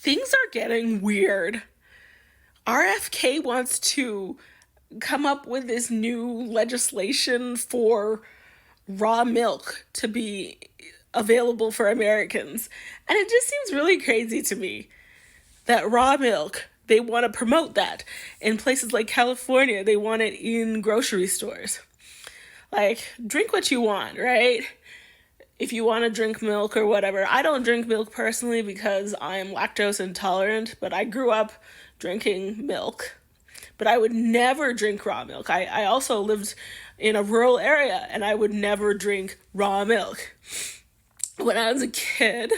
things are getting weird. RFK wants to come up with this new legislation for raw milk to be available for Americans. And it just seems really crazy to me that raw milk, they want to promote that. In places like California, they want it in grocery stores. Like, drink what you want, right? If you want to drink milk or whatever. I don't drink milk personally because I'm lactose intolerant, but I grew up drinking milk. But I would never drink raw milk. I also lived in a rural area and I would never drink raw milk. When I was a kid,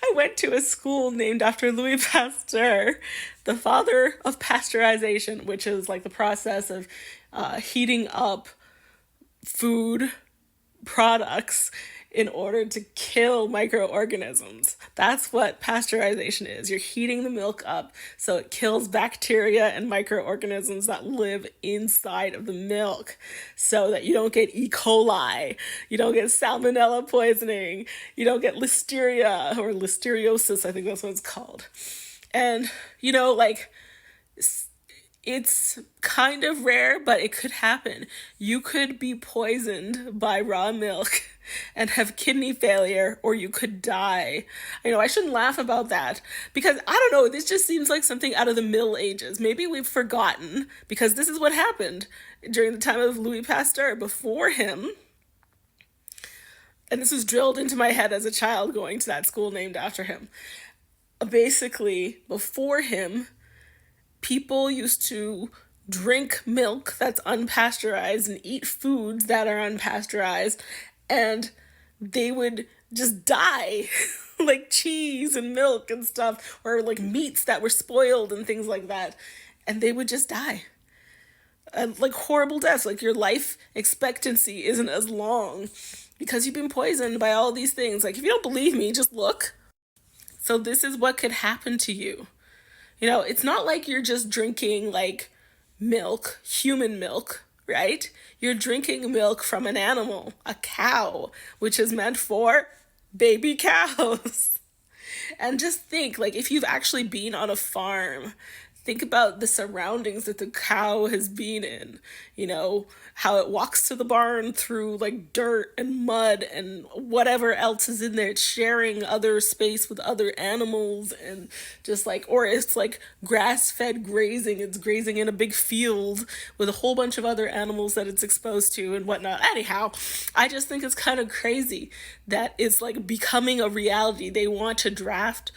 I went to a school named after Louis Pasteur, the father of pasteurization, which is like the process of heating up food products in order to kill microorganisms. That's what pasteurization is. You're heating the milk up so it kills bacteria and microorganisms that live inside of the milk so that you don't get E. coli, you don't get salmonella poisoning, you don't get listeria or listeriosis, I think that's what it's called. And, like, it's kind of rare, but it could happen. You could be poisoned by raw milk and have kidney failure, or you could die. I shouldn't laugh about that because I don't know, this just seems like something out of the Middle Ages. Maybe we've forgotten because this is what happened during the time of Louis Pasteur. Before him, and this was drilled into my head as a child going to that school named after him. Basically, before him, people used to drink milk that's unpasteurized and eat foods that are unpasteurized, and they would just die, like cheese and milk and stuff, or like meats that were spoiled and things like that, and they would just die. And like horrible deaths, like your life expectancy isn't as long because you've been poisoned by all these things. Like, if you don't believe me, just look. So this is what could happen to you. It's not like you're just drinking like milk, human milk, right? You're drinking milk from an animal, a cow, which is meant for baby cows. And just think, like, if you've actually been on a farm, think about the surroundings that the cow has been in, how it walks to the barn through like dirt and mud and whatever else is in there. It's sharing other space with other animals and just like, or it's like grass-fed grazing. It's grazing in a big field with a whole bunch of other animals that it's exposed to and whatnot. Anyhow, I just think it's kind of crazy that it's like becoming a reality. They want to draft